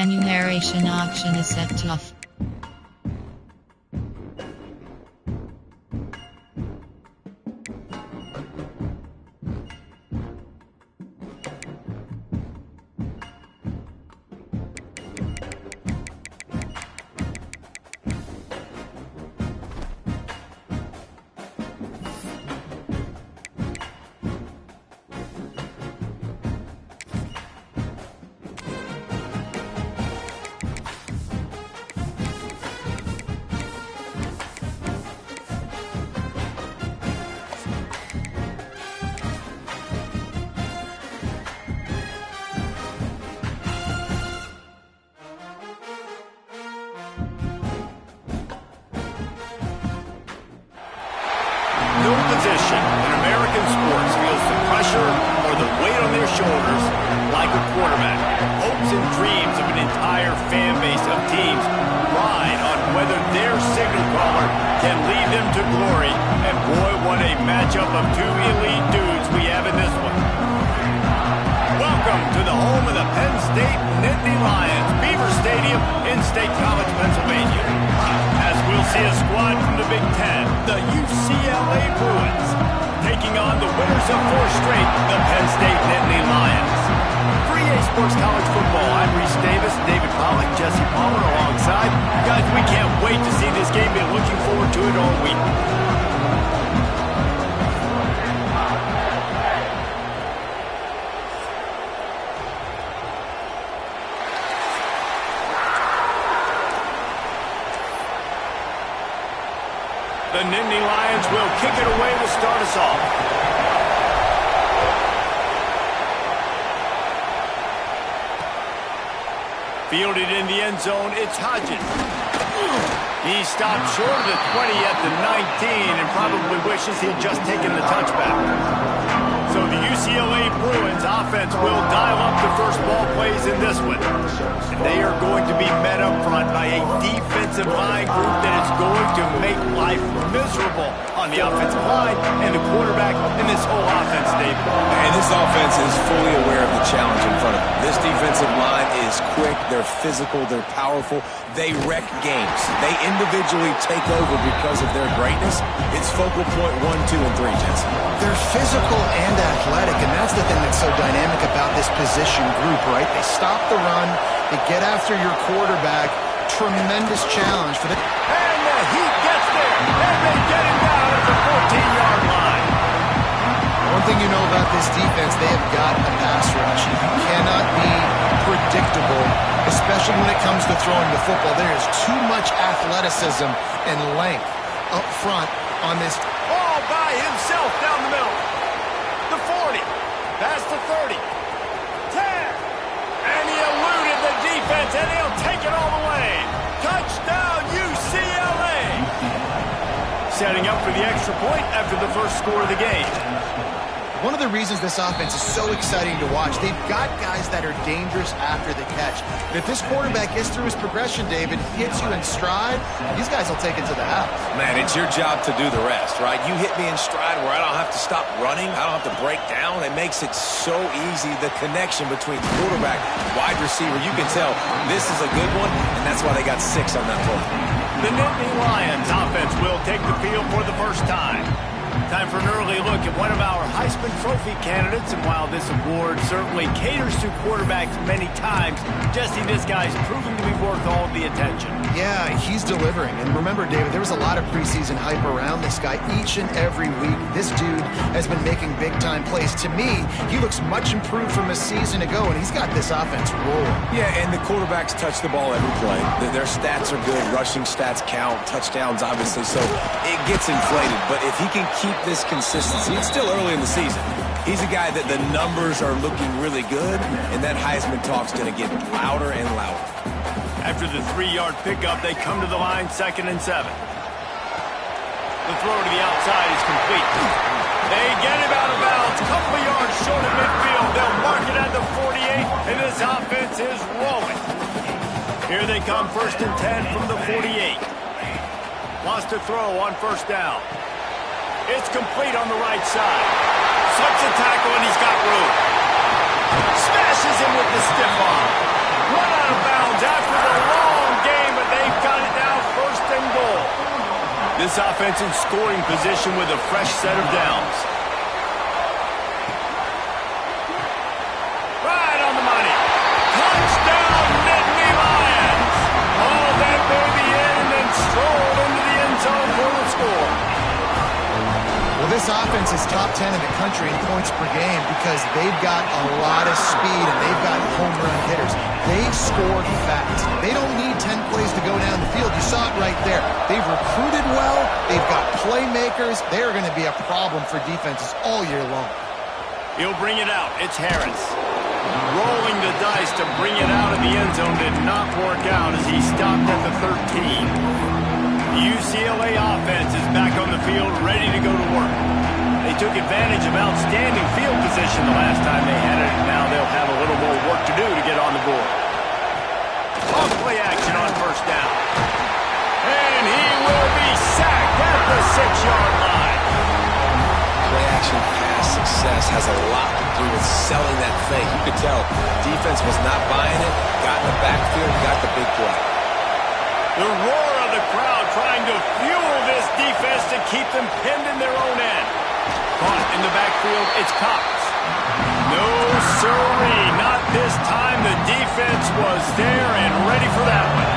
Enumeration option is set to off. No position in American sports feels the pressure or the weight on their shoulders like a quarterback. Hopes and dreams of an entire fan base of teams ride on whether their signal caller can lead them to glory. And boy, what a matchup of two elite dudes we have in this one. Welcome to the home of the Penn State Nittany Lions, Beaver Stadium in State College, Pennsylvania. As we'll see a squad from the Big Ten, the UCLA Bruins, taking on the winners of 4 straight, the Penn State Nittany Lions. For EA Sports College Football, I'm Reese Davis, David Pollack, Jesse Palmer alongside. Guys, we can't wait to see this game. Been looking forward to it all week. The Nittany Lions will kick it away to start us off. Fielded in the end zone, it's Hodges. He stopped short of the 20 at the 19 and probably wishes he had just taken the touchback. So the UCLA Bruins offense will dial up the first ball plays in this one. And they are going to be met up front by a defensive line group that is going to make life miserable on the offensive line and the quarterback in this whole offense, Dave. And this offense is fully aware of the challenge in front of them. This defensive line is quick, they're physical, they're powerful, they wreck games. They individually take over because of their greatness. It's focal point 1, 2, and 3, Jesse. They're physical and athletic, and that's the thing that's so dynamic about this position group, right? They stop the run, they get after your quarterback. Tremendous challenge for them. And the Heat gets there, and they get him down at the 14-yard line. One thing you know about this defense, they have got a pass rush. You cannot be predictable, especially when it comes to throwing the football. There is too much athleticism and length up front on this. All by himself down the middle. The 40, past the 30, 10, and he eluded the defense, and he'll take it all the way. Touchdown, UCLA! Setting up for the extra point after the first score of the game. One of the reasons this offense is so exciting to watch, they've got guys that are dangerous after the catch. And if this quarterback gets through his progression, David, hits you in stride, these guys will take it to the house. Man, it's your job to do the rest, right? You hit me in stride where I don't have to stop running, I don't have to break down. It makes it so easy, the connection between quarterback, wide receiver. You can tell this is a good one, and that's why they got 6 on that play. The Nittany Lions offense will take the field for the first time. Time for an early look at one of our Heisman Trophy candidates, and while this award certainly caters to quarterbacks many times, Jesse, this guy's proving to be worth all the attention. Yeah, he's delivering. And remember, David, there was a lot of preseason hype around this guy each and every week. This dude has been making big-time plays. To me, he looks much improved from a season ago, and he's got this offense rolling. Yeah, and the quarterbacks touch the ball every play. Their stats are good. Rushing stats count. Touchdowns, obviously. So it gets inflated. But if he can keep this consistency, it's still early in the season. He's a guy that the numbers are looking really good, and that Heisman talk's going to get louder and louder. After the 3-yard pickup, they come to the line, 2nd and 7. The throw to the outside is complete. They get him out of bounds, couple of yards short of midfield. They'll mark it at the 48, and this offense is rolling. Here they come, 1st and 10 from the 48. Wants to throw on 1st down. It's complete on the right side. Slips a tackle, and he's got room. Smashes him with the stiff arm. Run out of bounds this offense in scoring position with a fresh set of downs. Right on the money. Touchdown, Nittany Lions. All that baby in and then strolled into the end zone for the score. Well, this offense is top 10 in the country in points per game because they've got a lot of speed and they've got home run hitters. They score fast. They don't need 10 plays to go down the field. You saw it right there. They've recruited well. They've got playmakers. They're going to be a problem for defenses all year long. He'll bring it out. It's Harris. Rolling the dice to bring it out of the end zone did not work out as he stopped at the 13. The UCLA offense is back on the field, ready to go to work. They took advantage of outstanding field position the last time they had it, and now they'll have a little more work to do to get on the board. Off play action on first down. And he will be sacked at the 6-yard line. Play action pass success has a lot to do with selling that fake. You could tell defense was not buying it, got in the backfield, got the big play. The roar of the crowd trying to fuel this defense to keep them pinned in their own end. Caught in the backfield, it's Cox. No siree, not this time. The defense was there and ready for that one.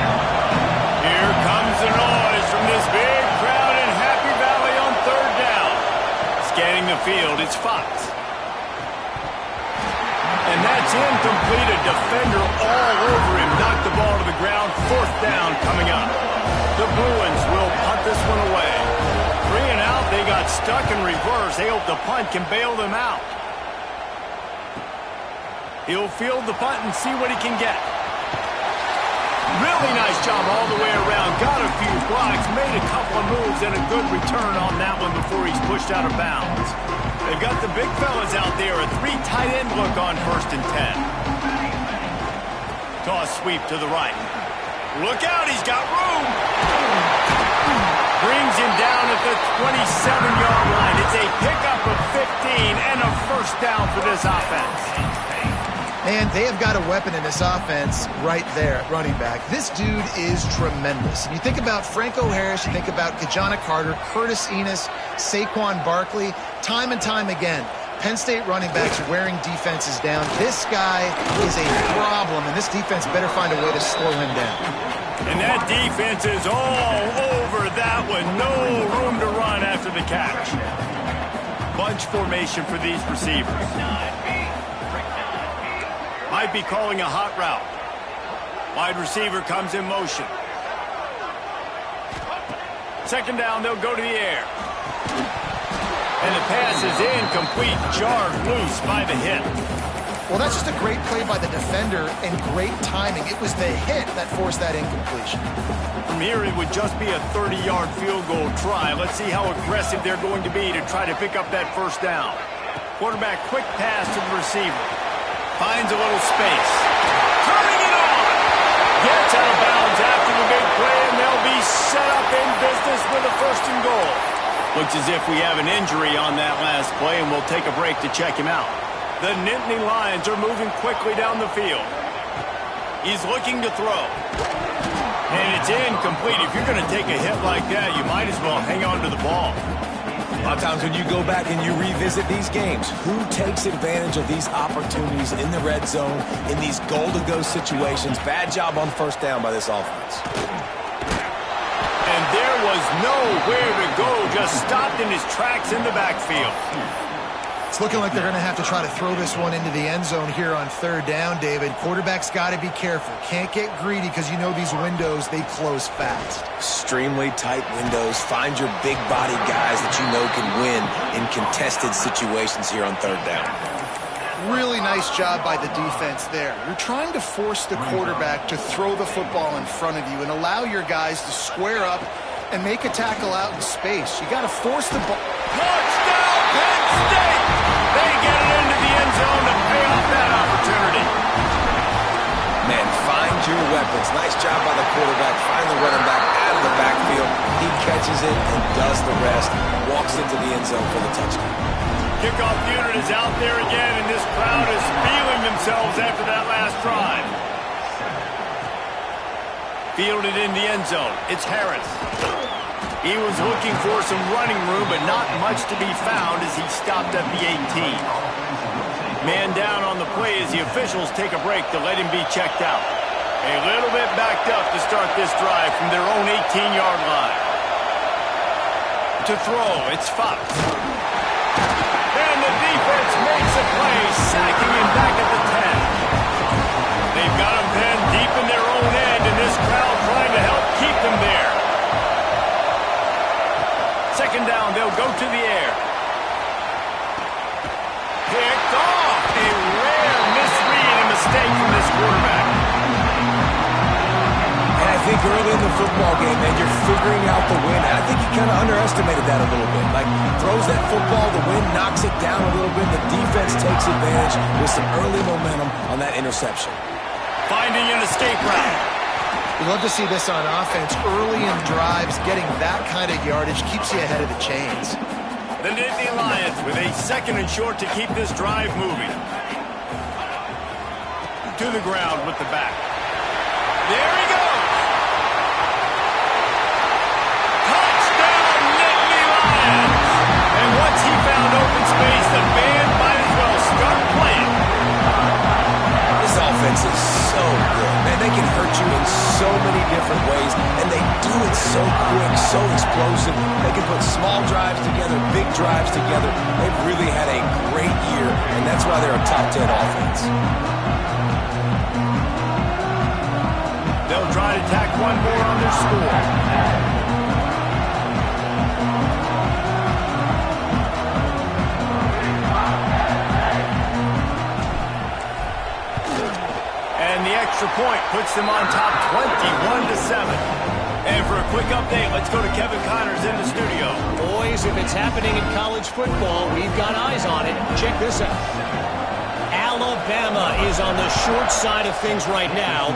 Here comes the noise from this big crowd in Happy Valley on third down. Scanning the field, it's Fox. And that's incomplete. A defender all over him. Knocked the ball to the ground. Fourth down coming up. The Bruins will punt this one away. 3 and out. They got stuck in reverse. They hope the punt can bail them out. He'll field the punt and see what he can get. Really nice job all the way around. Got a few blocks. Made a couple of moves and a good return on that one before he's pushed out of bounds. They've got the big fellas out there. A 3 tight end look on 1st and 10. Toss sweep to the right. Look out, he's got room. Brings him down at the 27-yard line. It's a pickup of 15 and a first down for this offense. And they have got a weapon in this offense right there at running back. This dude is tremendous. And you think about Franco Harris, you think about Kajana Carter, Curtis Enos, Saquon Barkley, time and time again, Penn State running backs wearing defenses down. This guy is a problem, and this defense better find a way to slow him down. And that defense is all over that one. No room to run after the catch. Bunch formation for these receivers. Might be calling a hot route. Wide receiver comes in motion. Second down, they'll go to the air. And the pass is incomplete. Jarred loose by the hit. Well, that's just a great play by the defender and great timing. It was the hit that forced that incompletion. From here, it would just be a 30-yard field goal try. Let's see how aggressive they're going to be to try to pick up that first down. Quarterback quick pass to the receiver. Finds a little space. Turning it on. Gets out of bounds after the big play, and they'll be set up in business with a 1st and goal. Looks as if we have an injury on that last play, and we'll take a break to check him out. The Nittany Lions are moving quickly down the field. He's looking to throw. And it's incomplete. If you're going to take a hit like that, you might as well hang on to the ball. A lot of times when you go back and you revisit these games, who takes advantage of these opportunities in the red zone, in these goal-to-go situations? Bad job on first down by this offense. And there was nowhere to go, just stopped in his tracks in the backfield. It's looking like they're going to have to try to throw this one into the end zone here on third down, David. Quarterback's got to be careful. Can't get greedy because you know these windows, they close fast. Extremely tight windows. Find your big body guys that you know can win in contested situations here on third down. Really nice job by the defense there. You're trying to force the quarterback to throw the football in front of you and allow your guys to square up and make a tackle out in space. You got to force the ball. Touchdown, Penn State! They get it into the end zone to pay off that opportunity. Man, find your weapons. Nice job by the quarterback. Find the running back out of the backfield. He catches it and does the rest. Walks into the end zone for the touchdown. Kickoff unit is out there again, and this crowd is feeling themselves after that last drive. Fielded in the end zone. It's Harris. He was looking for some running room, but not much to be found as he stopped at the 18. Man down on the play as the officials take a break to let him be checked out. A little bit backed up to start this drive from their own 18-yard line. To throw, it's Fox. And the defense makes a play, sacking him back at the 10. They've got him pinned deep in their own end, and this crowd trying to help keep them there. Second down, they'll go to the air. Picked off. A rare misread and mistake from this quarterback. And I think early in the football game, man, you're figuring out the wind. And I think he kind of underestimated that a little bit. Like, throws that football, the wind knocks it down a little bit. The defense takes advantage with some early momentum on that interception. Finding an escape route. We love to see this on offense. Early in drives, getting that kind of yardage keeps you ahead of the chains. The Nittany Lions with a second and short to keep this drive moving. To the ground with the back. There he goes. Touchdown, Nittany Lions. And once he found open space, the band might as well start playing. This offense is so good. Man, they can hurt you in so many different ways, and they do it so quick, so explosive. They can put small drives together, big drives together. They've really had a great year, and that's why they're a top 10 offense. They'll try to tack one more on their score. And the extra point puts them on top 21-7. And for a quick update, let's go to Kevin Connors in the studio. Boys, if it's happening in college football, we've got eyes on it. Check this out. Alabama is on the short side of things right now.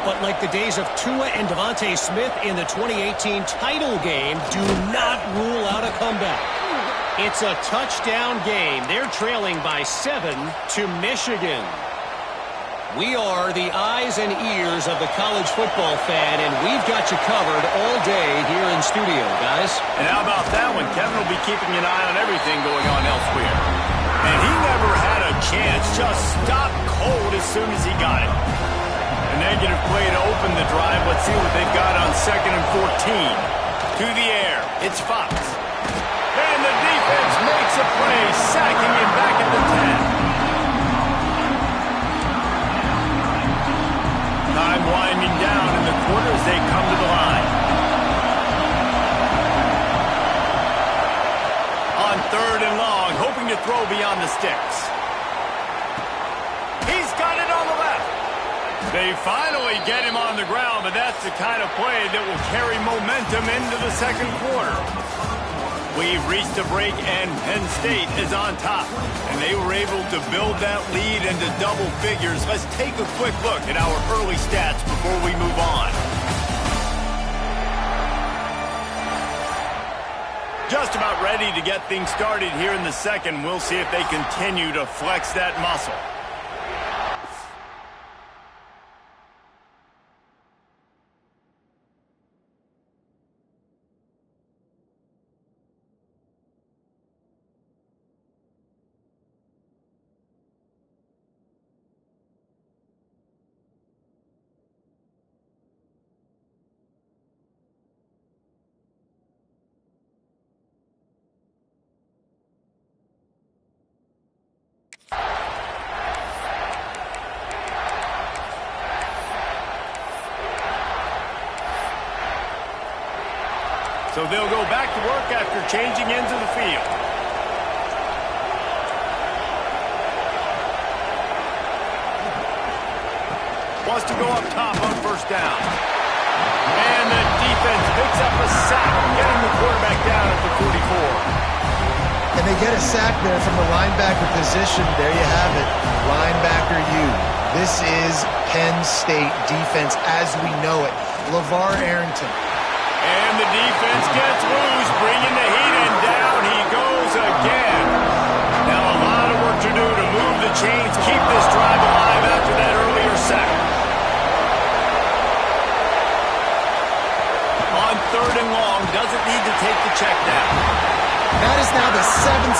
But like the days of Tua and Devontae Smith in the 2018 title game, do not rule out a comeback. It's a touchdown game. They're trailing by 7 to Michigan. We are the eyes and ears of the college football fan, and we've got you covered all day here in studio, guys. And how about that one? Kevin will be keeping an eye on everything going on elsewhere. And he never had a chance, just stopped cold as soon as he got it. A negative play to open the drive. Let's see what they've got on 2nd and 14. To the air, it's Fox. And the defense makes a play, sacking him back at the 10. Time winding down in the quarter as they come to the line. On 3rd and long, hoping to throw beyond the sticks. He's got it on the left. They finally get him on the ground, but that's the kind of play that will carry momentum into the second quarter. We've reached a break, and Penn State is on top. And they were able to build that lead into double figures. Let's take a quick look at our early stats before we move on. Just about ready to get things started here in the second. We'll see if they continue to flex that muscle. So they'll go back to work after changing into the field. Wants to go up top on 1st down. And the defense picks up a sack, getting the quarterback down at the 44. And they get a sack there from the linebacker position. There you have it. Linebacker U. This is Penn State defense as we know it. LeVar Arrington. And the defense gets loose, bringing the heat, and down he goes again. Now a lot of work to do to move the chains, keep this drive alive after that earlier sack. On 3rd and long, doesn't need to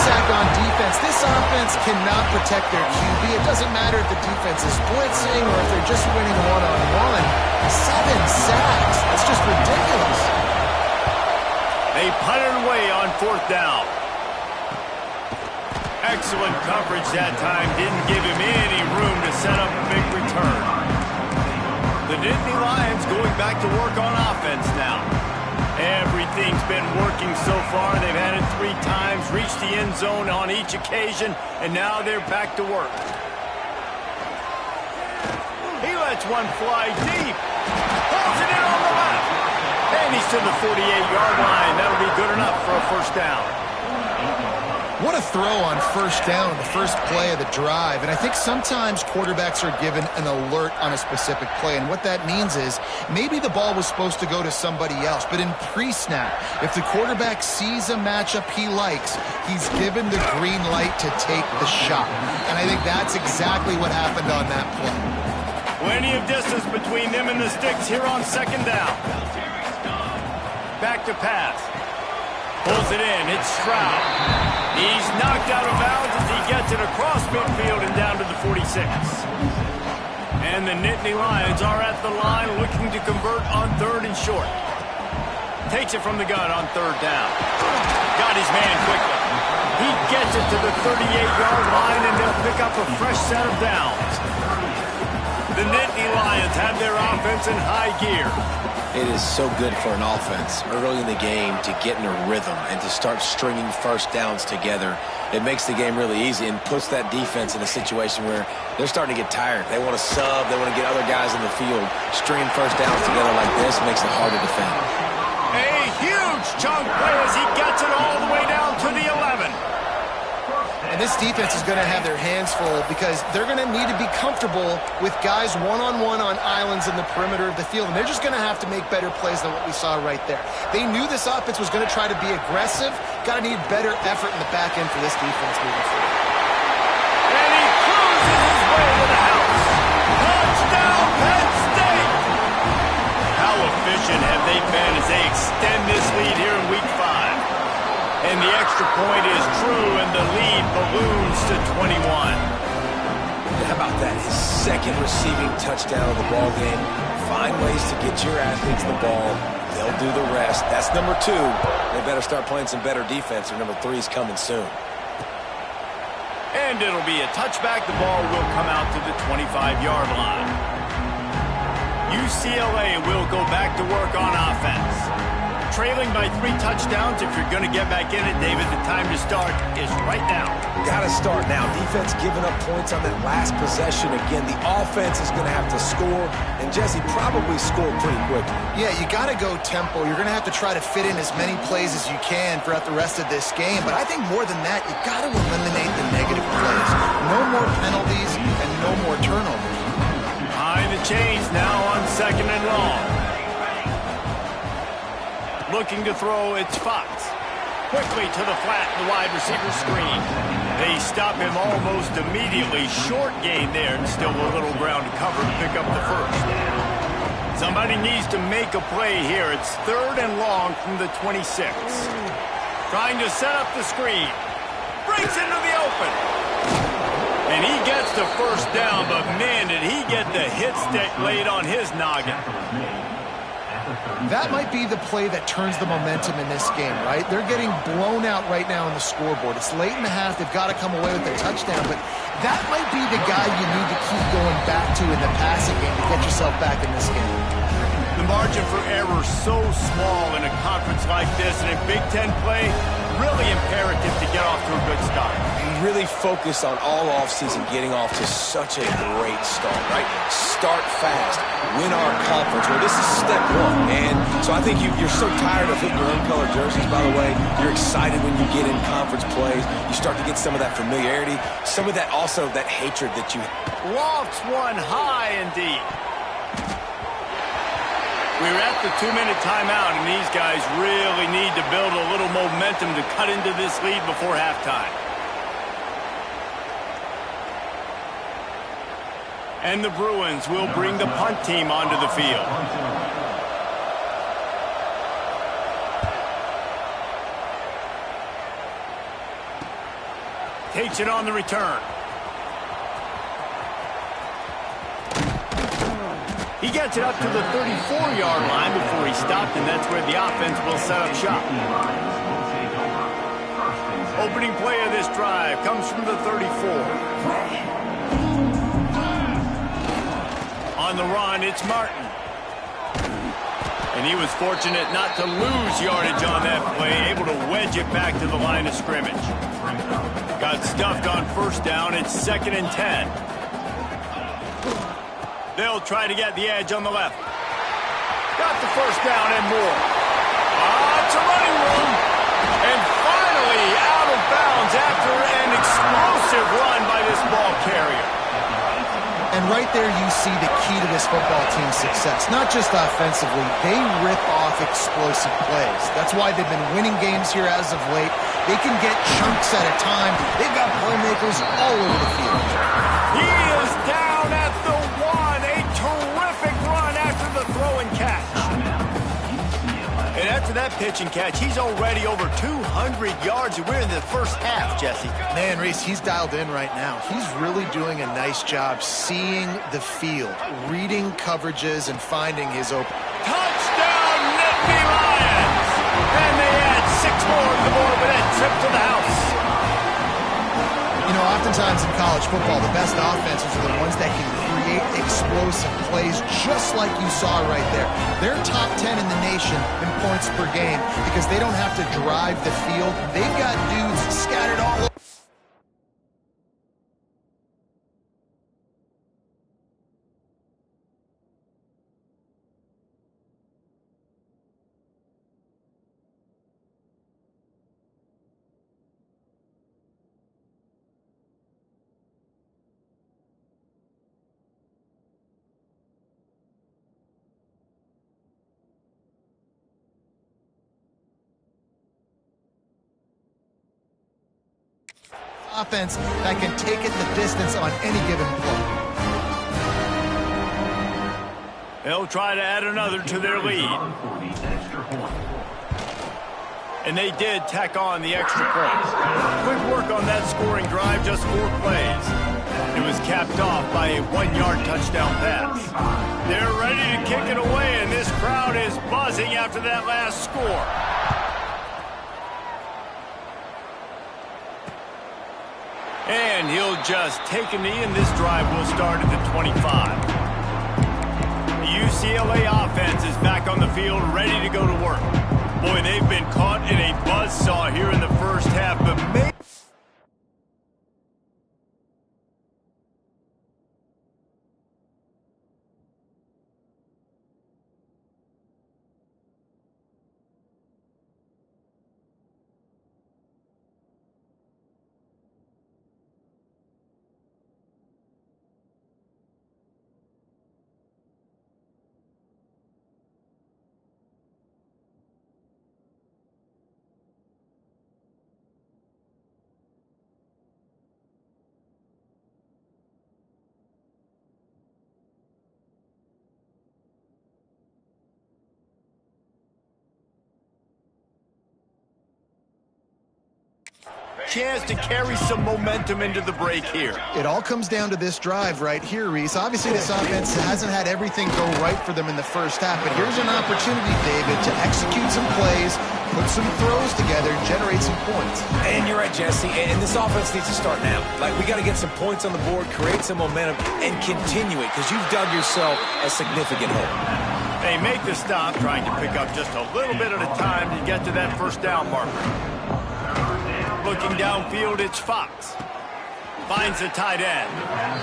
sack on defense. This offense cannot protect their QB. It doesn't matter if the defense is blitzing or if they're just winning one-on-one. 7 sacks. That's just ridiculous. They punted away on 4th down. Excellent coverage that time. Didn't give him any room to set up a big return. The Nittany Lions going back to work on offense now. Everything's been working so far. They've had it 3 times, reached the end zone on each occasion, and now they're back to work. He lets one fly deep. Pulls it in on the left. And he's to the 48-yard line. That'll be good enough for a 1st down. What a throw on 1st down, the first play of the drive. And I think sometimes quarterbacks are given an alert on a specific play. And what that means is maybe the ball was supposed to go to somebody else. But in pre-snap, if the quarterback sees a matchup he likes, he's given the green light to take the shot. And I think that's exactly what happened on that play. Plenty of distance between them and the sticks here on 2nd down. Back to pass. Pulls it in. It's Stroud. He's knocked out of bounds as he gets it across midfield and down to the 46. And the Nittany Lions are at the line looking to convert on 3rd and short. Takes it from the gun on 3rd down. Got his man quickly. He gets it to the 38-yard line, and they'll pick up a fresh set of downs. The Nittany Lions have their offense in high gear. It is so good for an offense early in the game to get in a rhythm and to start stringing 1st downs together. It makes the game really easy and puts that defense in a situation where they're starting to get tired. They want to sub. They want to get other guys in the field. Stringing 1st downs together like this makes it hard to defend. A huge chunk play as he gets it all the way down to the 11. And this defense is going to have their hands full because they're going to need to be comfortable with guys one-on-one on islands in the perimeter of the field. And they're just going to have to make better plays than what we saw right there. They knew this offense was going to try to be aggressive. Got to need better effort in the back end for this defense moving forward. And he cruises his way to the house. Touchdown, Penn State! How efficient have they been as they extend this lead here in Week 5? And the extra point is true, and the lead balloons to 21. How about that? His 2nd receiving touchdown of the ball game. Find ways to get your athletes the ball. They'll do the rest. That's number 2. They better start playing some better defense, or number 3 is coming soon. And it'll be a touchback. The ball will come out to the 25-yard line. UCLA will go back to work on offense. Trailing by 3 touchdowns. If you're going to get back in it, David, the time to start is right now. Got to start now. Defense giving up points on that last possession. Again, the offense is going to have to score, and Jesse probably scored pretty quickly. Yeah, you got to go tempo. You're going to have to try to fit in as many plays as you can throughout the rest of this game. But I think more than that, you got to eliminate the negative plays. No more penalties and no more turnovers. Behind the chains now on 2nd and long. Looking to throw, it's Fox. Quickly to the flat, the wide receiver screen. They stop him almost immediately. Short gain there, and still a little ground to cover to pick up the 1st. Somebody needs to make a play here. It's 3rd and long from the 26. Trying to set up the screen. Breaks into the open. And he gets the 1st down, but man, did he get the hit stick laid on his noggin. That might be the play that turns the momentum in this game, right? They're getting blown out right now on the scoreboard. It's late in the half. They've got to come away with a touchdown, but that might be the guy you need to keep going back to in the passing game to get yourself back in this game. The margin for error so small in a conference like this, and in Big Ten play, really imperative to get off to a good start. We really focus on all offseason getting off to such a great start, right? Start fast, win our conference. Well, this is step 1, and so I think you're so tired of hitting your own color jerseys, by the way. You're excited when you get in conference plays. You start to get some of that familiarity, some of that also that hatred that you... Lofts one high and deep. We're at the 2-minute timeout, and these guys really need to build a little momentum to cut into this lead before halftime. And the Bruins will bring the punt team onto the field. takes it on the return. He gets it up to the 34-yard line before he stopped, and that's where the offense will set up shop. Opening play of this drive comes from the 34. On the run, it's Martin. And he was fortunate not to lose yardage on that play, able to wedge it back to the line of scrimmage. Got stuffed on first down. It's 2nd and 10. They'll try to get the edge on the left. Got the first down and more. It's a running room. And finally out of bounds after an explosive run by this ball carrier. And right there you see the key to this football team's success. Not just offensively, they rip off explosive plays. That's why they've been winning games here as of late. They can get chunks at a time. They've got playmakers all over the field. He is down at the 1. A terrific run after the throw and catch. And after that pitch and catch, he's already over 200 yards, and we're in the first half, Jesse. Man, Reese, he's dialed in right now. He's really doing a nice job seeing the field, reading coverages, and finding his open. Touchdown, Nittany Lions! And they add 6 more to the board with that trip to the house. You know, oftentimes in college football, the best offenses are the ones that can create explosive plays just like you saw right there. They're top 10 in the nation in points per game because they don't have to drive the field. They've got dudes scattered all over. Offense that can take it the distance on any given play. They'll try to add another to their lead. And they did tack on the extra point. Quick work on that scoring drive, just 4 plays. It was capped off by a 1-yard touchdown pass. They're ready to kick it away, and this crowd is buzzing after that last score. And he'll just take a knee, and this drive will start at the 25. The UCLA offense is back on the field, ready to go to work. Boy, they've been caught in a buzzsaw here in the first half, but maybe... chance to carry some momentum into the break here. It all comes down to this drive right here, Reese. Obviously, this offense hasn't had everything go right for them in the first half, but here's an opportunity, David, to execute some plays, put some throws together, and generate some points. And you're right, Jesse, and this offense needs to start now. Like, we got to get some points on the board, create some momentum, and continue it, because you've dug yourself a significant hole. They make the stop, trying to pick up just a little bit at a time to get to that first down marker. Looking downfield, it's Fox. Finds the tight end.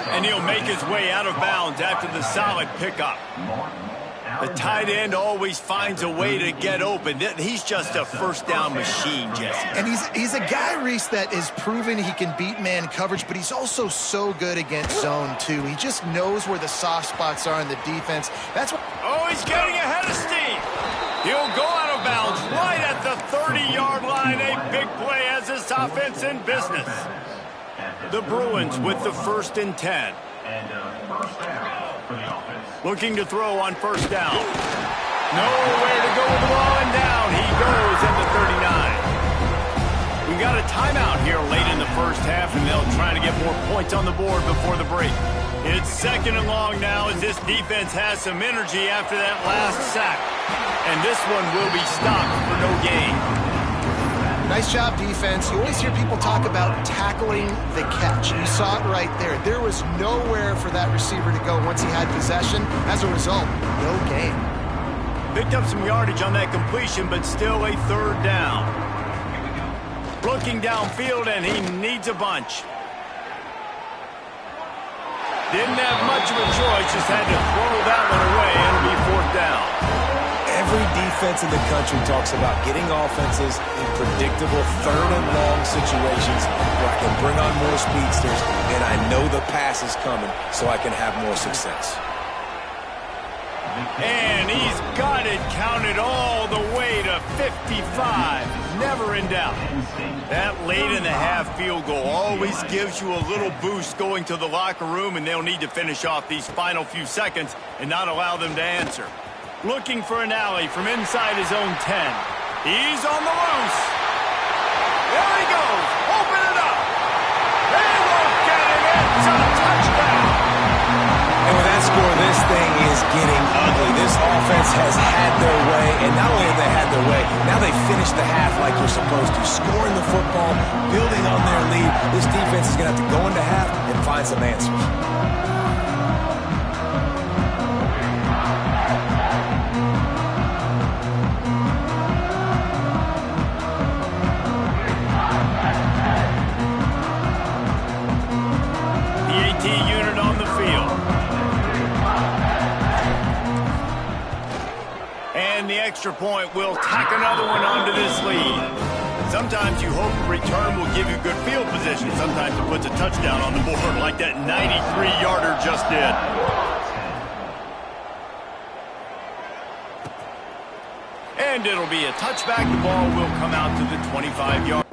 And he'll make his way out of bounds after the solid pickup. The tight end always finds a way to get open. He's just a first down machine, Jesse. And he's a guy, Reese, that is proven he can beat man coverage, but he's also so good against zone, too. He just knows where the soft spots are in the defense. That's what... Oh, he's getting ahead of steam. He'll go out of bounds right at the 30-yard line. A big play as this offense in business. The Bruins with the 1st and 10. Looking to throw on first down. Nowhere to go with the ball, and down he goes at the 39. We We got a timeout here late in the first half, and they'll try to get more points on the board before the break. It's 2nd and long now as this defense has some energy after that last sack. And this one will be stopped for no gain. Nice job, defense. You always hear people talk about tackling the catch. You saw it right there. There was nowhere for that receiver to go once he had possession. As a result, no gain. Picked up some yardage on that completion, but still a 3rd down. Looking downfield, and he needs a bunch. Didn't have much of a choice, just had to throw that one away. It'll be 4th down. Every defense in the country talks about getting offenses in predictable 3rd and long situations where I can bring on more speedsters, and I know the pass is coming, so I can have more success. And he's got it counted all the way to 55. Never in doubt. That late in the half field goal always gives you a little boost going to the locker room, and they'll need to finish off these final few seconds and not allow them to answer. Looking for an alley from inside his own 10. He's on the loose. There he goes. Open it up. They won't get it. It's a touchdown. And with that score, this thing is getting ugly. This offense has had their way, and not only have they had their way, now they finish the half like you're supposed to, scoring the football, building on their lead. This defense is going to have to go into half and find some answers. Unit on the field. And the extra point will tack another one onto this lead. Sometimes you hope a return will give you good field position. Sometimes it puts a touchdown on the board like that 93-yarder just did. And it'll be a touchback. The ball will come out to the 25-yard.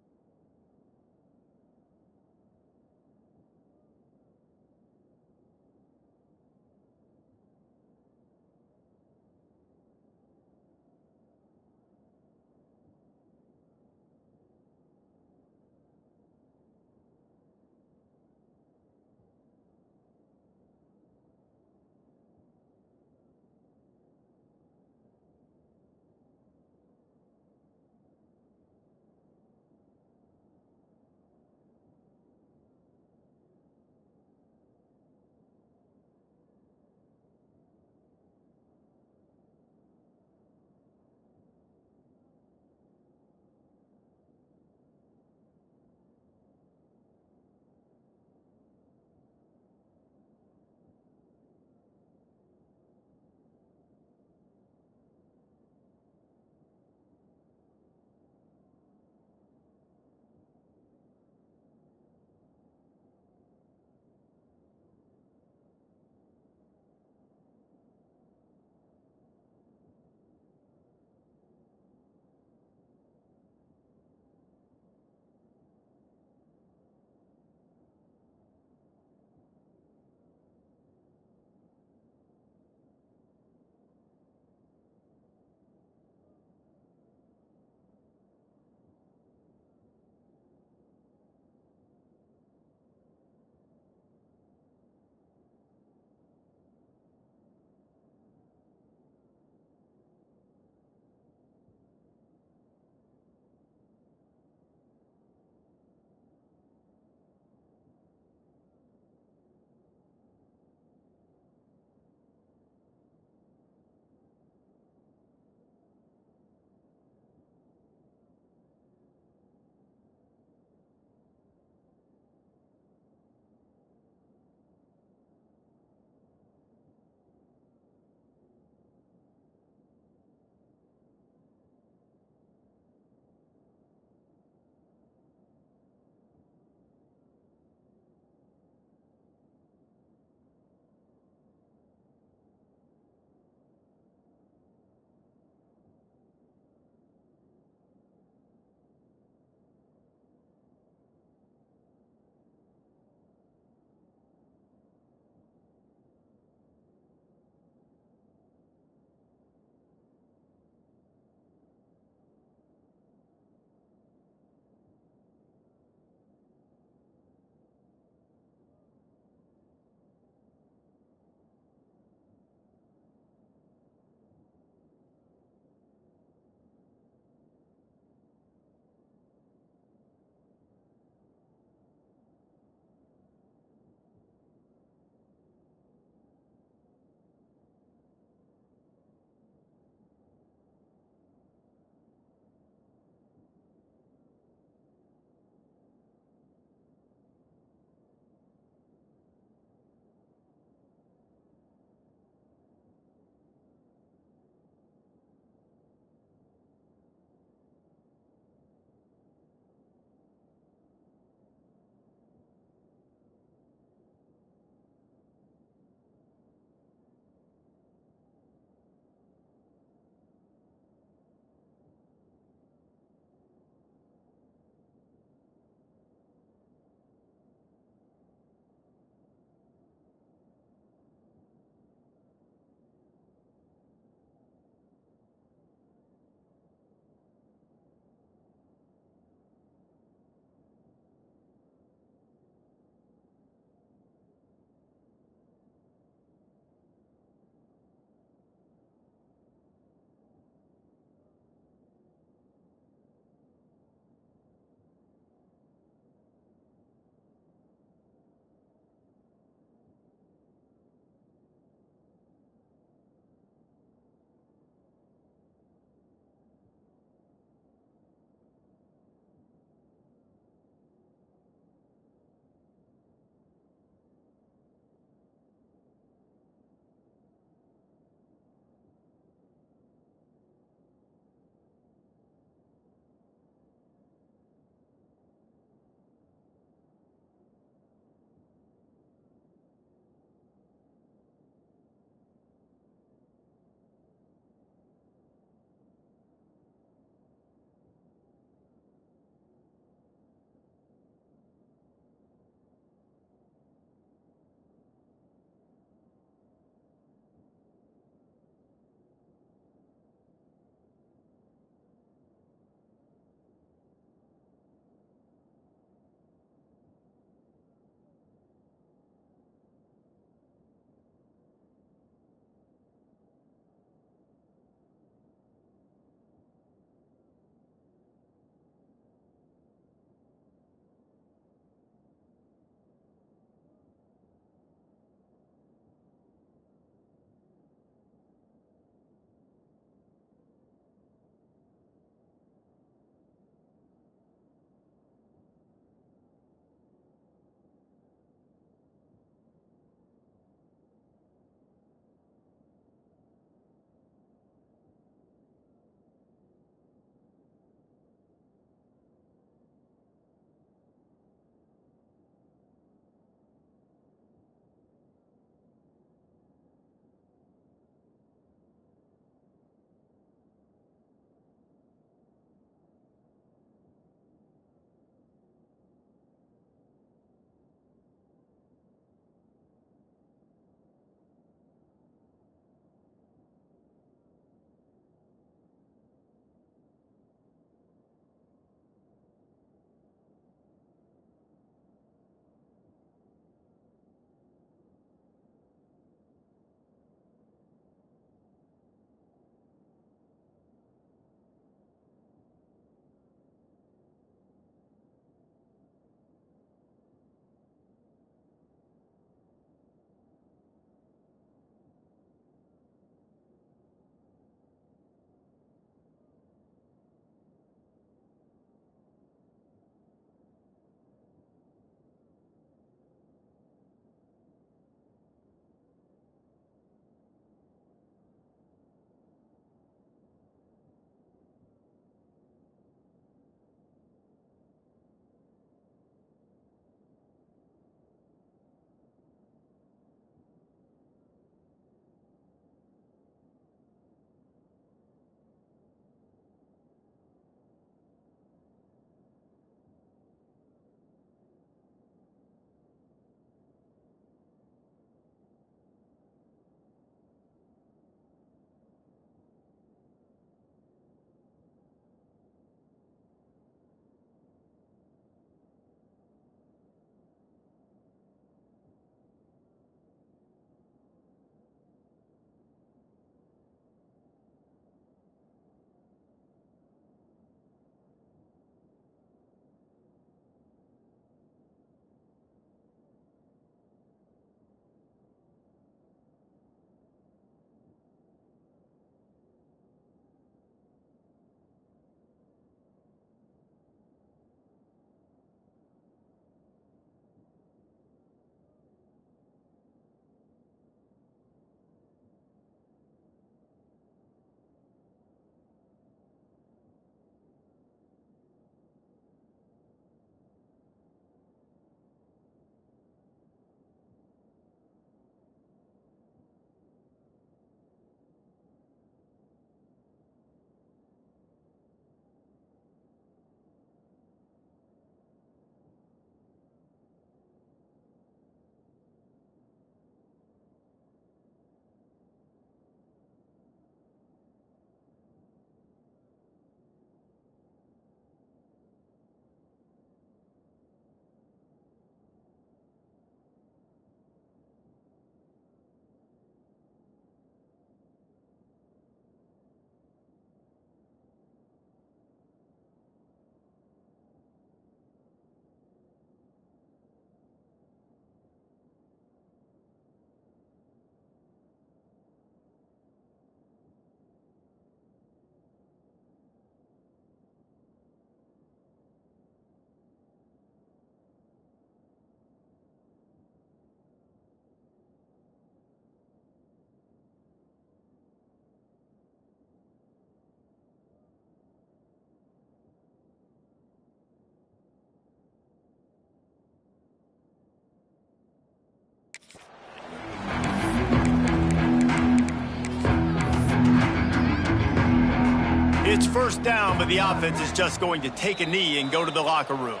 It's first down, but the offense is just going to take a knee and go to the locker room.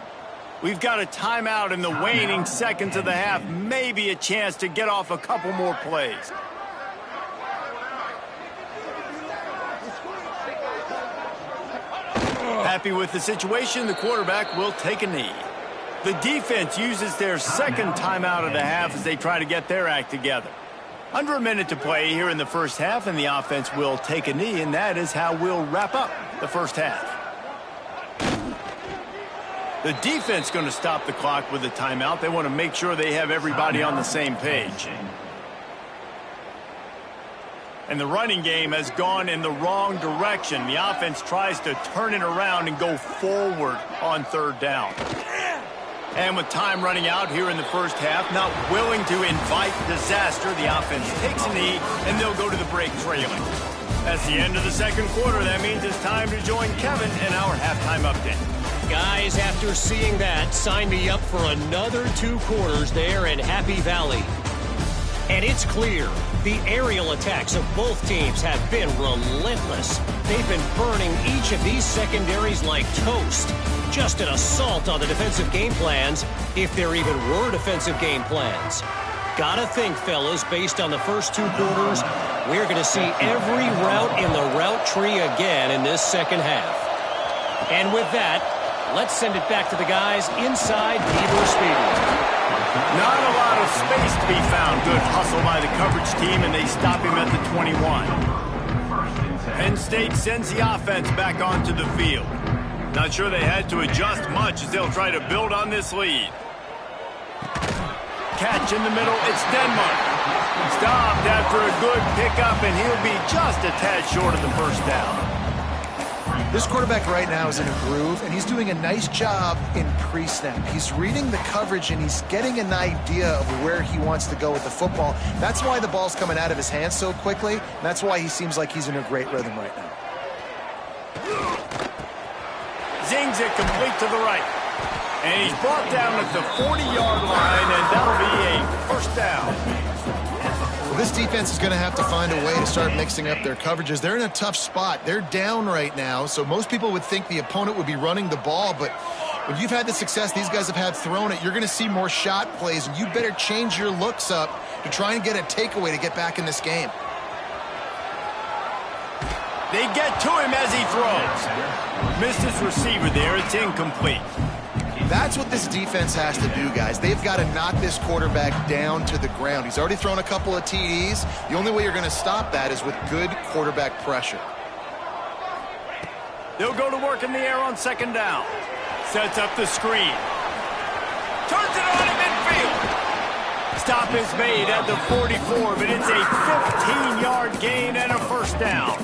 We've got a timeout in the waning seconds of the half. Maybe a chance to get off a couple more plays. Happy with the situation, the quarterback will take a knee. The defense uses their second timeout of the half as they try to get their act together. Under a minute to play here in the first half, and the offense will take a knee, and that is how we'll wrap up the first half. The defense going to stop the clock with a timeout. They want to make sure they have everybody on the same page. And the running game has gone in the wrong direction. The offense tries to turn it around and go forward on third down. And with time running out here in the first half, not willing to invite disaster, the offense takes a knee, and they'll go to the break trailing. That's the end of the second quarter. That means it's time to join Kevin in our halftime update. Guys, after seeing that, sign me up for another 2 quarters there in Happy Valley. And it's clear, the aerial attacks of both teams have been relentless. They've been burning each of these secondaries like toast. Just an assault on the defensive game plans, if there even were defensive game plans. Gotta think, fellas, based on the first 2 quarters, we're going to see every route in the route tree again in this second half. And with that, let's send it back to the guys inside Beaver Stadium. Not a lot of space to be found. Good hustle by the coverage team, and they stop him at the 21. Penn State sends the offense back onto the field. Not sure they had to adjust much as they'll try to build on this lead. Catch in the middle, it's Denmark. Stopped after a good pickup, and he'll be just a tad short of the first down. This quarterback right now is in a groove, and he's doing a nice job in pre-snap. He's reading the coverage, and he's getting an idea of where he wants to go with the football. That's why the ball's coming out of his hands so quickly. And that's why he seems like he's in a great rhythm right now. Zings it complete to the right. And he's brought down at the 40-yard line, and that'll be a first down. This defense is going to have to find a way to start mixing up their coverages. They're in a tough spot. They're down right now, so most people would think the opponent would be running the ball, but when you've had the success these guys have had throwing it, you're going to see more shot plays, and you better change your looks up to try and get a takeaway to get back in this game. They get to him as he throws. Missed his receiver there. It's incomplete. That's what this defense has to do, guys. They've got to knock this quarterback down to the ground. He's already thrown a couple of TDs. The only way you're going to stop that is with good quarterback pressure. They'll go to work in the air on second down. Sets up the screen. Turns it on in midfield. Stop is made at the 44, but it's a 15-yard gain and a first down.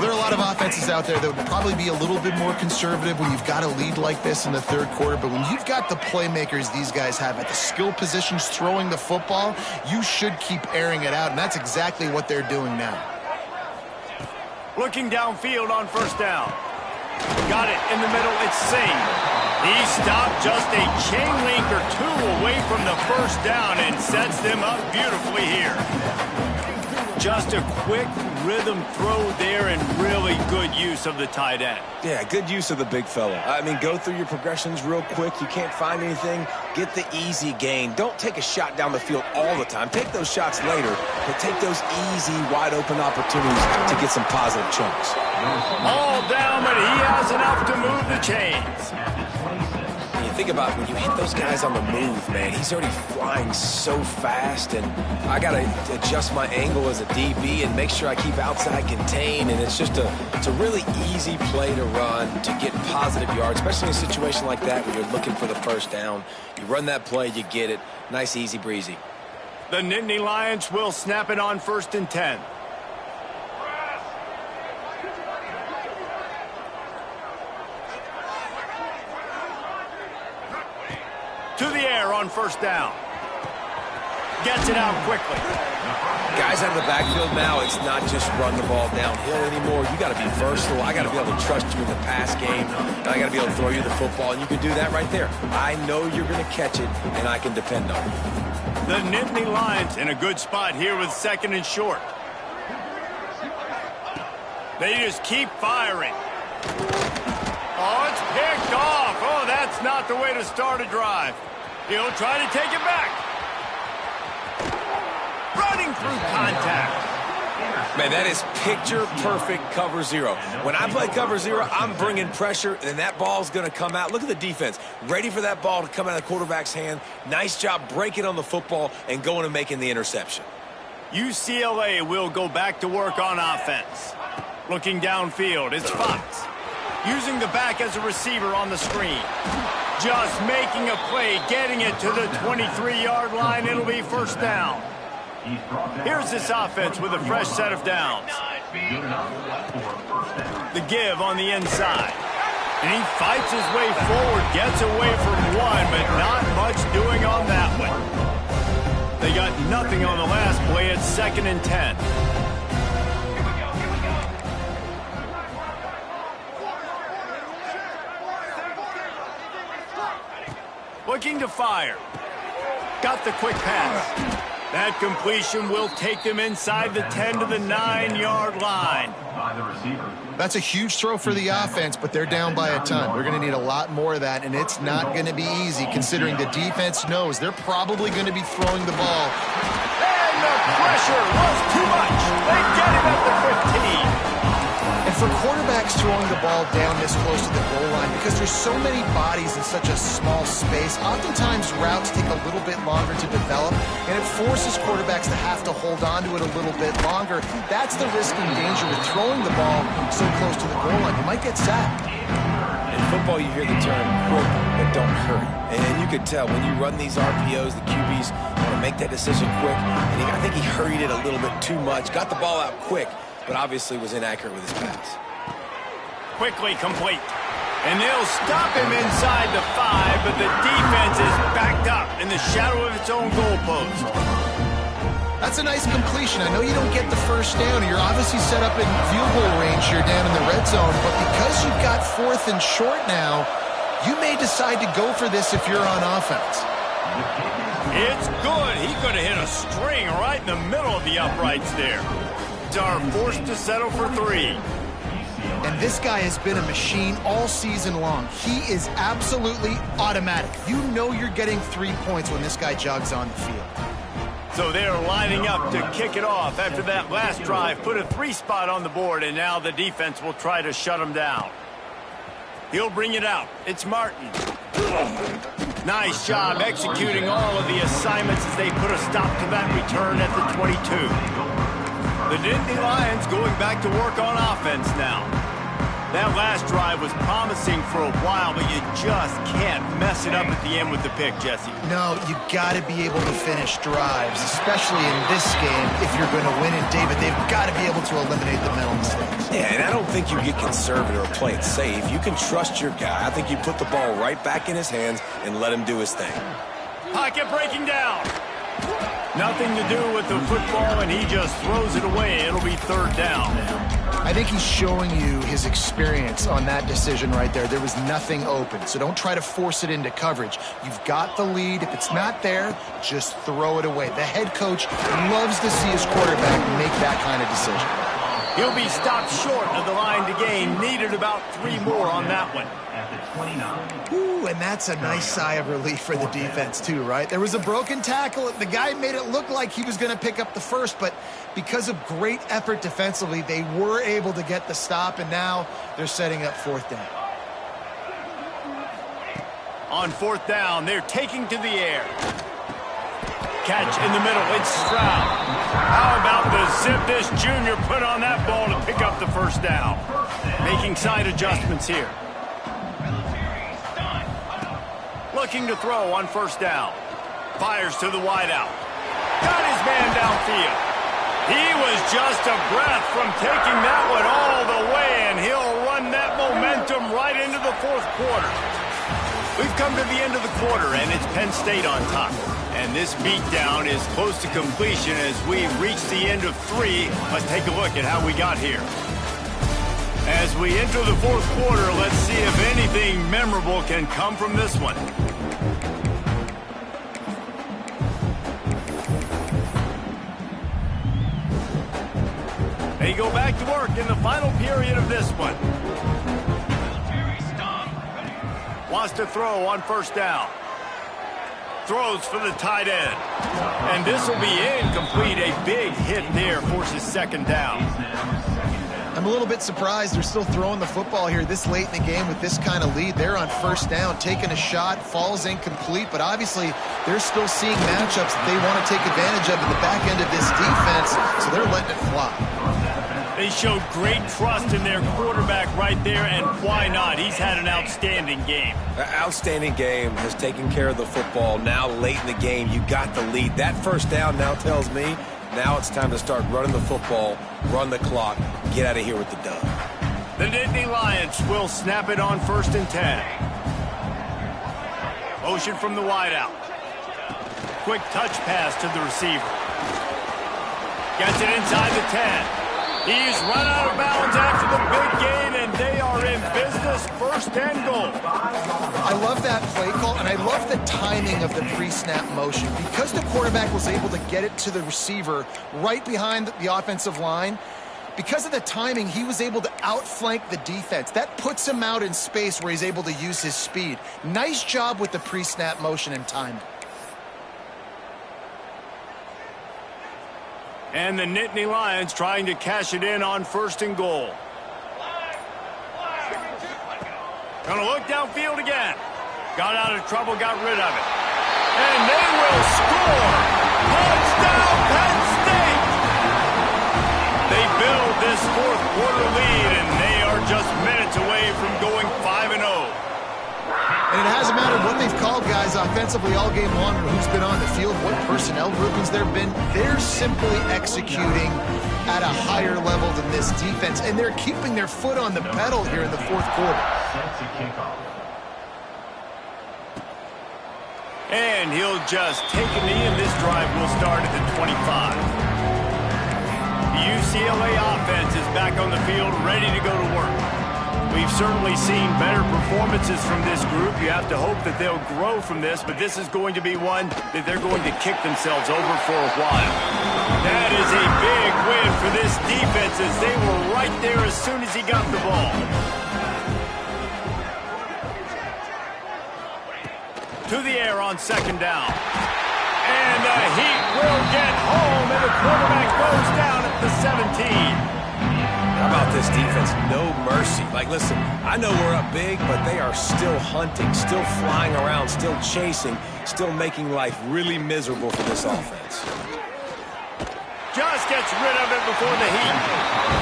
There are a lot of offenses out there that would probably be a little bit more conservative when you've got a lead like this in the third quarter. But when you've got the playmakers these guys have at the skill positions throwing the football, you should keep airing it out. And that's exactly what they're doing now. Looking downfield on first down. Got it in the middle. It's Singh. He stopped just a chain link or 2 away from the first down and sets them up beautifully here. Just a quick rhythm throw there and really good use of the tight end. Yeah, good use of the big fella. I mean, go through your progressions real quick. You can't find anything. Get the easy gain. Don't take a shot down the field all the time. Take those shots later, but take those easy, wide-open opportunities to get some positive chunks. All down, but he has enough to move the chains. You think about when you hit those guys on the move, man, he's already flying so fast, and I got to adjust my angle as a DB and make sure I keep outside contained, and it's a really easy play to run to get positive yards, especially in a situation like that where you're looking for the first down. You run that play, you get it. Nice, easy breezy. The Nittany Lions will snap it on 1st and 10. To the air on first down. Gets it out quickly. Guys out of the backfield now, it's not just run the ball downhill anymore. You got to be versatile. I got to be able to trust you in the pass game. I got to be able to throw you the football, and you can do that right there. I know you're going to catch it, and I can depend on it. The Nittany Lions in a good spot here with 2nd and short. They just keep firing. Oh, it's picked off. Oh, that's not the way to start a drive. He'll try to take it back. Running through contact. Man, that is picture-perfect cover zero. When I play cover zero, I'm bringing pressure, and that ball's going to come out. Look at the defense. Ready for that ball to come out of the quarterback's hand. Nice job breaking on the football and going and making the interception. UCLA will go back to work on offense. Looking downfield, it's Fox. Using the back as a receiver on the screen. Just making a play, getting it to the 23-yard line. It'll be first down. Here's this offense with a fresh set of downs. The give on the inside. And he fights his way forward, gets away from one, but not much doing on that one. They got nothing on the last play. It's 2nd and 10. Looking to fire. Got the quick pass. That completion will take them inside the 10 to the 9-yard line. That's a huge throw for the offense, but they're down by a ton. We're going to need a lot more of that, and it's not going to be easy considering the defense knows they're probably going to be throwing the ball. And the pressure was too much. They get him at the 15. And for quarterbacks throwing the ball down this close to the goal line, because there's so many bodies in such a small space, oftentimes routes take a little bit longer to develop, and it forces quarterbacks to have to hold on to it a little bit longer. That's the risk and danger with throwing the ball so close to the goal line. You might get sacked. In football, you hear the term quick, but don't hurry. And you could tell when you run these RPOs, the QBs want to make that decision quick. And I think he hurried it a little bit too much, got the ball out quick, but obviously was inaccurate with his pass. Quickly complete. And they'll stop him inside the 5, but the defense is backed up in the shadow of its own goalpost. That's a nice completion. I know you don't get the first down. You're obviously set up in field goal range here down in the red zone, but because you've got 4th and short now, you may decide to go for this if you're on offense. It's good. He could have hit a string right in the middle of the uprights there. Are forced to settle for 3. And this guy has been a machine all season long. He is absolutely automatic. You know you're getting 3 points when this guy jogs on the field. So they're lining up to kick it off after that last drive. Put a 3 spot on the board, and now the defense will try to shut him down. He'll bring it out. It's Martin. Nice job executing all of the assignments as they put a stop to that return at the 22. The Nittany Lions going back to work on offense now. That last drive was promising for a while, but you just can't mess it up at the end with the pick, Jesse. No, you got to be able to finish drives, especially in this game. If you're going to win it, David, they've got to be able to eliminate the mental mistakes. Yeah, and I don't think you get conservative or play it safe. You can trust your guy. I think you put the ball right back in his hands and let him do his thing. Pocket breaking down. Nothing to do with the football, and he just throws it away. It'll be 3rd down. I think he's showing you his experience on that decision right there. There was nothing open, so don't try to force it into coverage. You've got the lead. If it's not there, just throw it away. The head coach loves to see his quarterback make that kind of decision. He'll be stopped short of the line to gain. Needed about 3 more on that one. Ooh, and that's a nice sigh of relief for the defense too, right? There was a broken tackle. The guy made it look like he was going to pick up the first, but because of great effort defensively, they were able to get the stop, and now they're setting up 4th down. On 4th down, they're taking to the air. Catch in the middle, it's Stroud. How about the zip this junior put on that ball to pick up the first down? Making side adjustments here. Looking to throw on 1st down. Fires to the wideout. Got his man downfield. He was just a breath from taking that one all the way, and he'll run that momentum right into the 4th quarter. We've come to the end of the quarter, and it's Penn State on top. And this beatdown is close to completion as we reach the end of 3. Let's take a look at how we got here. As we enter the 4th quarter, let's see if anything memorable can come from this one. A They go back to work in the final period of this one. Wants to throw on first down. Throws for the tight end. And this will be incomplete. A big hit there forces second down. I'm a little bit surprised they're still throwing the football here this late in the game with this kind of lead. They're on first down, taking a shot, falls incomplete, but obviously they're still seeing matchups that they want to take advantage of at the back end of this defense, so they're letting it fly. They showed great trust in their quarterback right there, and why not? He's had an outstanding game. Outstanding game, has taken care of the football. Now late in the game, you got the lead. That first down now tells me now it's time to start running the football, run the clock, get out of here with the dub. The Nittany Lions will snap it on 1st and 10. Motion from the wideout. Quick touch pass to the receiver. Gets it inside the 10. He's run out of bounds after the big gain, and they are in business. 1st and goal. I love that play call, and I love the timing of the pre-snap motion. Because the quarterback was able to get it to the receiver right behind the offensive line, because of the timing, he was able to outflank the defense. That puts him out in space where he's able to use his speed. Nice job with the pre-snap motion and timing. And the Nittany Lions trying to cash it in on 1st and goal. Gonna look downfield again. Got out of trouble, got rid of it. And they will score! Touchdown, Penn State! They build this 4th quarter lead, and they are just minutes away from going 5-0. And it hasn't mattered what they've called guys offensively all game long or who's been on the field, what personnel groupings there have been. They're simply executing at a higher level than this defense, and they're keeping their foot on the pedal here in the 4th quarter. And he'll just take a knee, and this drive will start at the 25. The UCLA offense is back on the field, ready to go to work. We've certainly seen better performances from this group. You have to hope that they'll grow from this, but this is going to be one that they're going to kick themselves over for a while. That is a big win for this defense, as they were right there as soon as he got the ball. To the air on 2nd down. And the Heat will get home, and the quarterback goes down at the 17. How about this defense? No mercy. Like, listen, I know we're up big, but they are still hunting, still flying around, still chasing, still making life really miserable for this offense. Just gets rid of it before the Heat.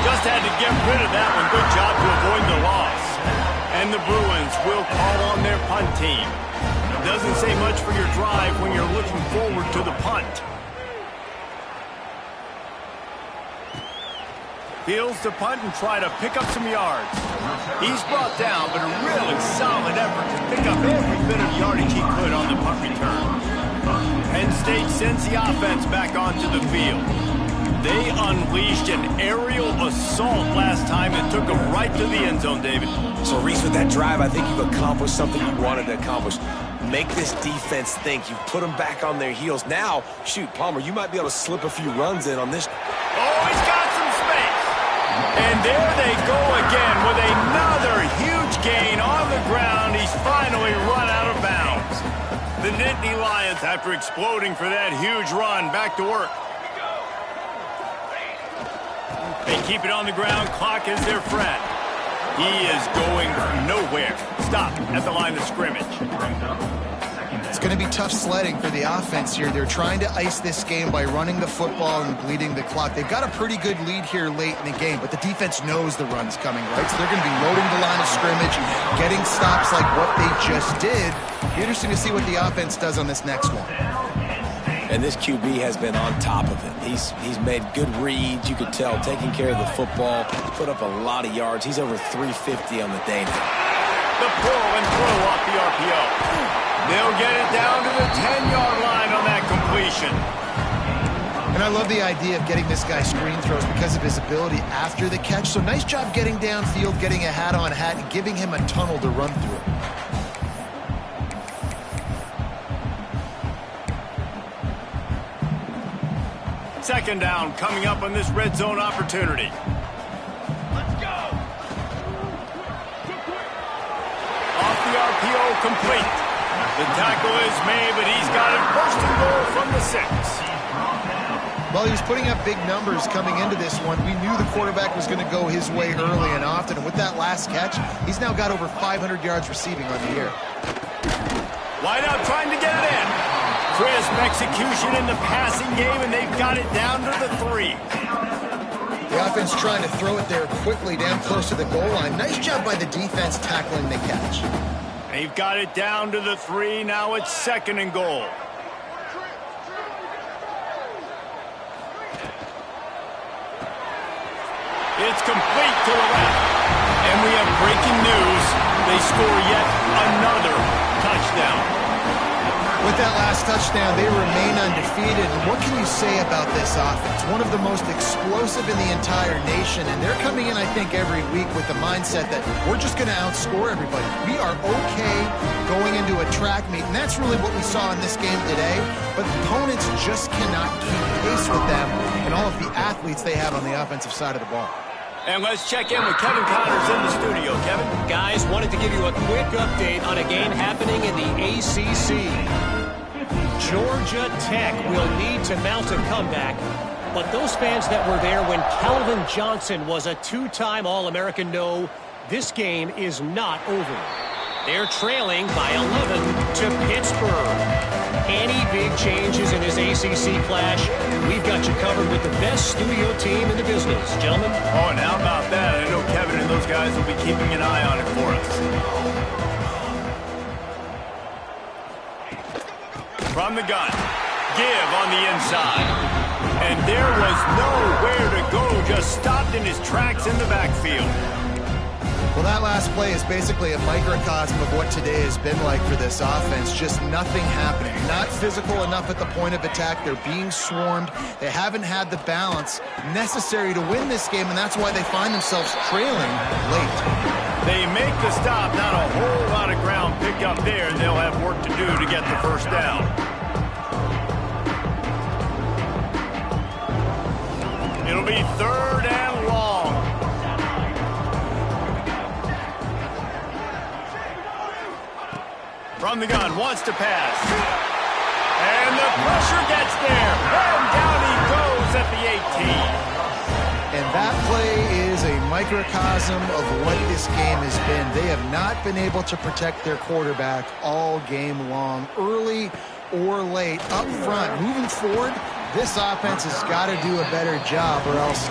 Just had to get rid of that one. Good job to avoid the loss. And the Bruins will call on their punt team. Doesn't say much for your drive when you're looking forward to the punt. Fields to punt and try to pick up some yards. He's brought down, but a really solid effort to pick up every bit of yardage he could on the punt return. Penn State sends the offense back onto the field. They unleashed an aerial assault last time and took them right to the end zone, David. So, Reese, with that drive, I think you've accomplished something you wanted to accomplish. Make this defense think. You put them back on their heels. Now, shoot, Palmer, you might be able to slip a few runs in on this. Oh, he's got some space. And there they go again with another huge gain on the ground. He's finally run out of bounds. The Nittany Lions, after exploding for that huge run, back to work. They keep it on the ground. Clock is their friend. He is going nowhere. Stop at the line of scrimmage. It's going to be tough sledding for the offense here. They're trying to ice this game by running the football and bleeding the clock. They've got a pretty good lead here late in the game, but the defense knows the run's coming, right? So they're going to be loading the line of scrimmage, getting stops like what they just did. Be interesting to see what the offense does on this next one. And this QB has been on top of it. He's made good reads, you could tell, taking care of the football, put up a lot of yards. He's over 350 on the day now. The pull and throw off the RPO. They'll get it down to the 10-yard line on that completion. And I love the idea of getting this guy screen throws because of his ability after the catch. So nice job getting downfield, getting a hat-on-hat, and giving him a tunnel to run through. Second down coming up on this red zone opportunity. complete. The tackle is made, but he's got it first and goal from the 6. Well, he was putting up big numbers coming into this one. We knew the quarterback was going to go his way early and often, and with that last catch, he's now got over 500 yards receiving on the year. Wide out trying to get it in. Crisp execution in the passing game, and they've got it down to the 3. The offense trying to throw it there quickly down close to the goal line. Nice job by the defense tackling the catch. They've got it down to the 3. Now it's 2nd and goal. It's complete to the left. And we have breaking news. They score yet another touchdown. With that last touchdown, they remain undefeated. And what can you say about this offense? One of the most explosive in the entire nation. And they're coming in, I think, every week with the mindset that we're just going to outscore everybody. We are okay going into a track meet. And that's really what we saw in this game today. But opponents just cannot keep pace with them and all of the athletes they have on the offensive side of the ball. And let's check in with Kevin Connors in the studio. Kevin? Guys, wanted to give you a quick update on a game happening in the ACC. Georgia Tech will need to mount a comeback, but those fans that were there when Calvin Johnson was a 2-time All-American know this game is not over. They're trailing by 11 to Pittsburgh. Any big changes in this ACC clash, we've got you covered with the best studio team in the business. Gentlemen? Oh, and how about that? I know Kevin and those guys will be keeping an eye on it for us. From the gun. Give on the inside. And there was nowhere to go. Just stopped in his tracks in the backfield. Well, that last play is basically a microcosm of what today has been like for this offense. Just nothing happening. Not physical enough at the point of attack. They're being swarmed. They haven't had the balance necessary to win this game, and that's why they find themselves trailing late. They make the stop. Not a whole lot of ground picked up there. They'll have work to do to get the first down. It'll be 3rd and long. From the gun, wants to pass. And the pressure gets there. And down he goes at the 18. And that play is a microcosm of what this game has been. They have not been able to protect their quarterback all game long, early or late, up front. Moving forward, this offense has got to do a better job or else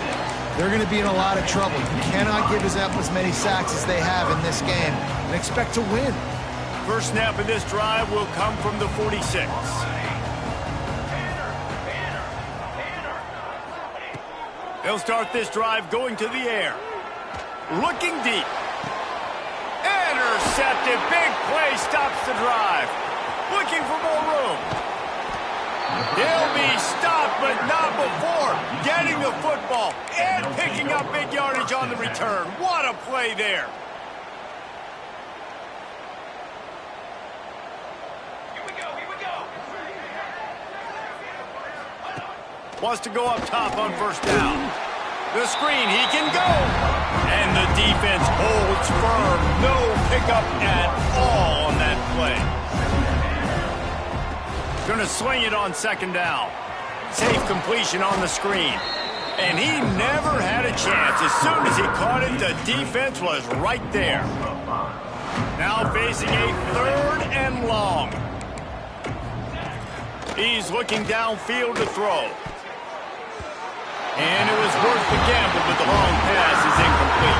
they're going to be in a lot of trouble. You cannot give up as many sacks as they have in this game and expect to win. First snap of this drive will come from the 46. They'll start this drive going to the air. Looking deep. Intercepted. Big play stops the drive. Looking for more room. They'll be stopped, but not before getting the football and picking up big yardage on the return. What a play there. Wants to go up top on first down. The screen, he can go. And the defense holds firm. No pickup at all on that play. Going to swing it on 2nd down. Safe completion on the screen. And he never had a chance. As soon as he caught it, the defense was right there. Now facing a 3rd and long. He's looking downfield to throw. And it was worth the gamble, but the long pass is incomplete.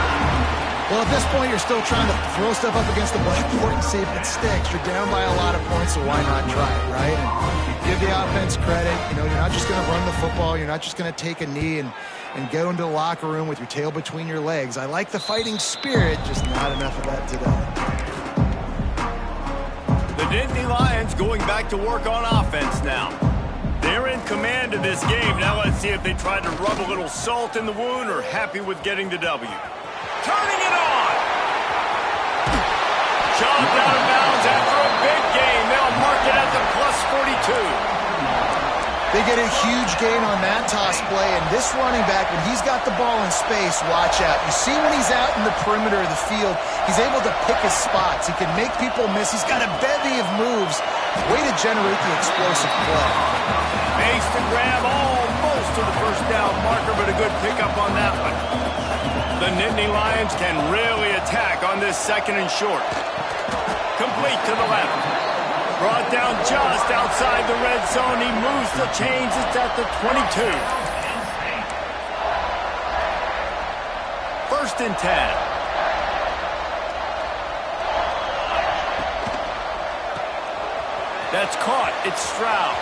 Well, at this point, you're still trying to throw stuff up against the blackboard and see if it sticks. You're down by a lot of points, so why not try it, right? And give the offense credit. You know, you're not just going to run the football. You're not just going to take a knee and go into the locker room with your tail between your legs. I like the fighting spirit, just not enough of that today. The Nittany Lions going back to work on offense now. They're in command of this game. Now let's see if they try to rub a little salt in the wound or happy with getting the W. Turning it on! Chopped out of bounds after a big game. They'll mark it at the +42. They get a huge gain on that toss play, and this running back, when he's got the ball in space, watch out. You see when he's out in the perimeter of the field, he's able to pick his spots. He can make people miss. He's got a bevy of moves. Way to generate the explosive play. Makes the grab almost to the first down marker, but a good pickup on that one. The Nittany Lions can really attack on this 2nd and short. Complete to the left. Brought down just outside the red zone. He moves the chains. It's at the 22. 1st and 10. That's caught. It's Stroud.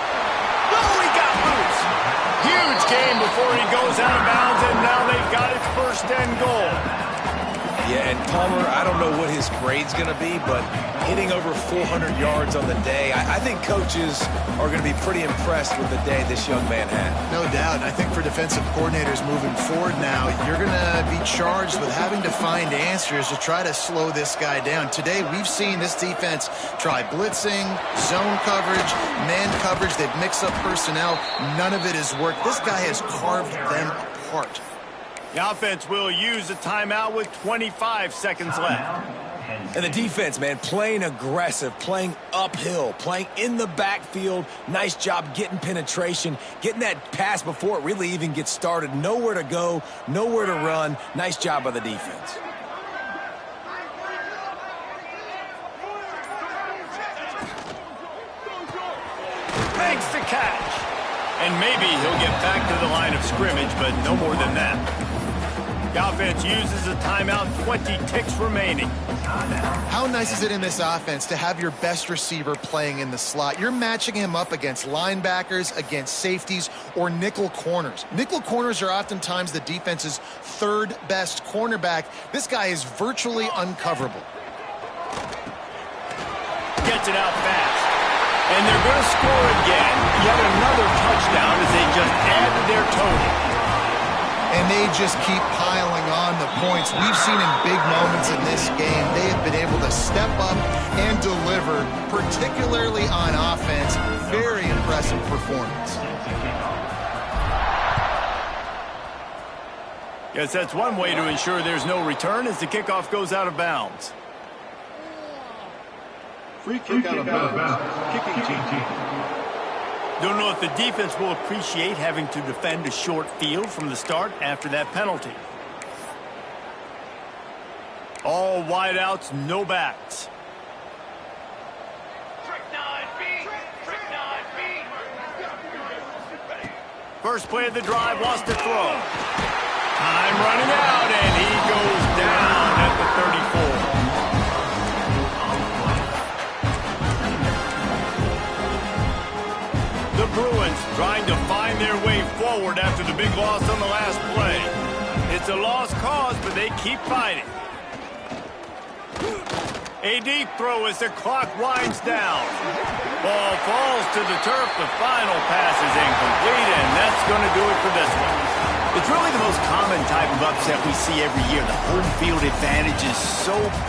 Oh, he got loose. Huge gain before he goes out of bounds, and now they've got it 1st and goal. Yeah, and Palmer, I don't know what his grade's going to be, but hitting over 400 yards on the day, I think coaches are going to be pretty impressed with the day this young man had. No doubt. I think for defensive coordinators moving forward now, you're going to be charged with having to find answers to try to slow this guy down. Today, we've seen this defense try blitzing, zone coverage, man coverage. They've mixed up personnel. None of it has worked. This guy has carved them apart. The offense will use a timeout with 25 seconds left. And the defense, man, playing aggressive, playing uphill, playing in the backfield. Nice job getting penetration, getting that pass before it really even gets started. Nowhere to go, nowhere to run. Nice job by the defense. Makes the catch. And maybe he'll get back to the line of scrimmage, but no more than that. The offense uses a timeout, 20 ticks remaining. How nice is it in this offense to have your best receiver playing in the slot? You're matching him up against linebackers, against safeties, or nickel corners. Nickel corners are oftentimes the defense's 3rd best cornerback. This guy is virtually uncoverable. Gets it out fast. And they're going to score again. Yet another touchdown as they just add to their total. And they just keep piling on the points. We've seen in big moments in this game, they have been able to step up and deliver, particularly on offense. Very impressive performance. Yes, that's one way to ensure there's no return as the kickoff goes out of bounds. Free kick out of bounds. Kicking team. Don't know if the defense will appreciate having to defend a short field from the start after that penalty. All wideouts, no backs. First play of the drive, wants to throw. Time running out, and he goes down at the 34. The Bruins trying to find their way forward after the big loss on the last play. It's a lost cause, but they keep fighting. A deep throw as the clock winds down. Ball falls to the turf. The final pass is incomplete, and that's going to do it for this one. It's really the most common type of upset we see every year. The home field advantage is so